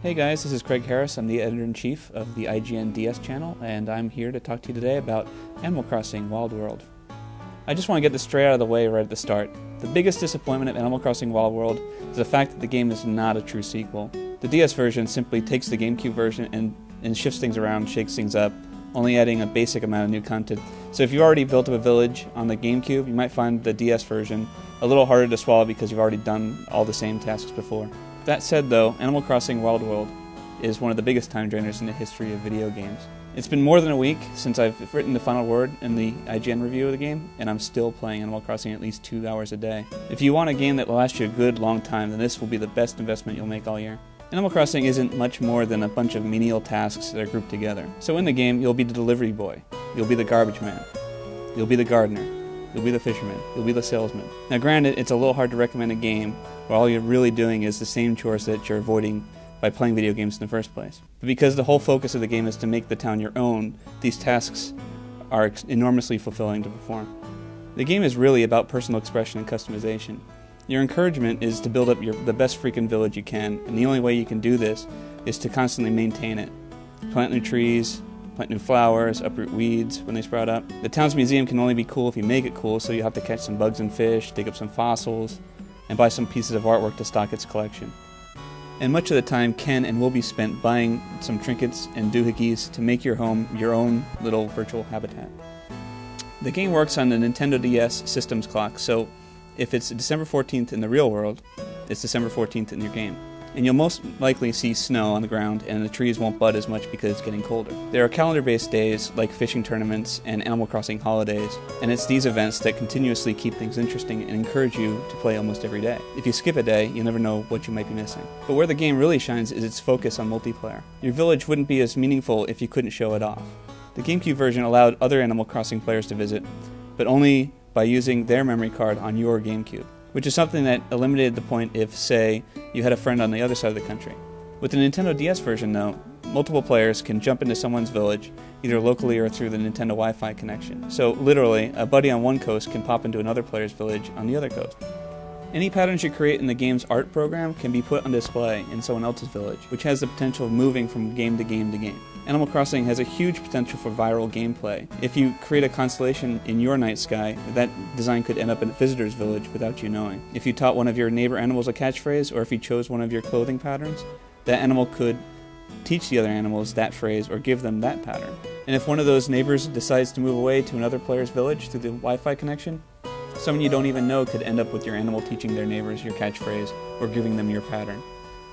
Hey guys, this is Craig Harris. I'm the editor-in-chief of the IGN DS channel, and I'm here to talk to you today about Animal Crossing Wild World. I just want to get this straight out of the way right at the start. The biggest disappointment of Animal Crossing Wild World is the fact that the game is not a true sequel. The DS version simply takes the GameCube version and shifts things around, shakes things up, only adding a basic amount of new content. So if you already built up a village on the GameCube, you might find the DS version a little harder to swallow because you've already done all the same tasks before. That said though, Animal Crossing Wild World is one of the biggest time drainers in the history of video games. It's been more than a week since I've written the final word in the IGN review of the game, and I'm still playing Animal Crossing at least 2 hours a day. If you want a game that will last you a good long time, then this will be the best investment you'll make all year. Animal Crossing isn't much more than a bunch of menial tasks that are grouped together. So in the game, you'll be the delivery boy, you'll be the garbage man, you'll be the gardener, you'll be the fisherman, you'll be the salesman. Now granted, it's a little hard to recommend a game where all you're really doing is the same chores that you're avoiding by playing video games in the first place. But because the whole focus of the game is to make the town your own, these tasks are enormously fulfilling to perform. The game is really about personal expression and customization. Your encouragement is to build up the best freaking village you can, and the only way you can do this is to constantly maintain it. Plant new trees, plant new flowers, uproot weeds when they sprout up. The town's museum can only be cool if you make it cool, so you have to catch some bugs and fish, dig up some fossils, and buy some pieces of artwork to stock its collection. And much of the time can and will be spent buying some trinkets and doohickeys to make your home your own little virtual habitat. The game works on the Nintendo DS systems clock, so if it's December 14th in the real world, it's December 14th in your game. And you'll most likely see snow on the ground, and the trees won't bud as much because it's getting colder. There are calendar-based days like fishing tournaments and Animal Crossing holidays, and it's these events that continuously keep things interesting and encourage you to play almost every day. If you skip a day, you never know what you might be missing. But where the game really shines is its focus on multiplayer. Your village wouldn't be as meaningful if you couldn't show it off. The GameCube version allowed other Animal Crossing players to visit, but only by using their memory card on your GameCube, which is something that eliminated the point if, say, you had a friend on the other side of the country. With the Nintendo DS version, though, multiple players can jump into someone's village, either locally or through the Nintendo Wi-Fi connection. So literally, a buddy on one coast can pop into another player's village on the other coast. Any patterns you create in the game's art program can be put on display in someone else's village, which has the potential of moving from game to game to game. Animal Crossing has a huge potential for viral gameplay. If you create a constellation in your night sky, that design could end up in a visitor's village without you knowing. If you taught one of your neighbor animals a catchphrase, or if you chose one of your clothing patterns, that animal could teach the other animals that phrase or give them that pattern. And if one of those neighbors decides to move away to another player's village through the Wi-Fi connection, someone you don't even know could end up with your animal teaching their neighbors your catchphrase or giving them your pattern.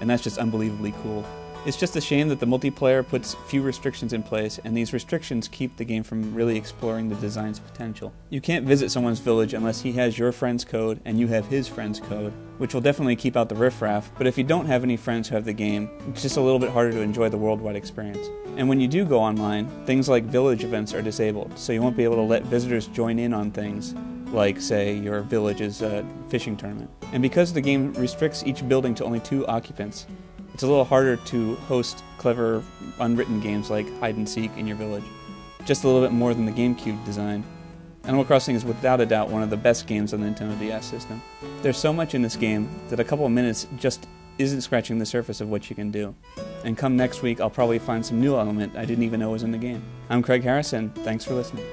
And that's just unbelievably cool. It's just a shame that the multiplayer puts few restrictions in place, and these restrictions keep the game from really exploring the design's potential. You can't visit someone's village unless he has your friend's code and you have his friend's code, which will definitely keep out the riffraff, but if you don't have any friends who have the game, it's just a little bit harder to enjoy the worldwide experience. And when you do go online, things like village events are disabled, so you won't be able to let visitors join in on things like, say, your village's fishing tournament. And because the game restricts each building to only 2 occupants, it's a little harder to host clever, unwritten games like hide and seek in your village. Just a little bit more than the GameCube design. Animal Crossing is without a doubt one of the best games on the Nintendo DS system. There's so much in this game that a couple of minutes just isn't scratching the surface of what you can do. And come next week, I'll probably find some new element I didn't even know was in the game. I'm Craig Harris, and thanks for listening.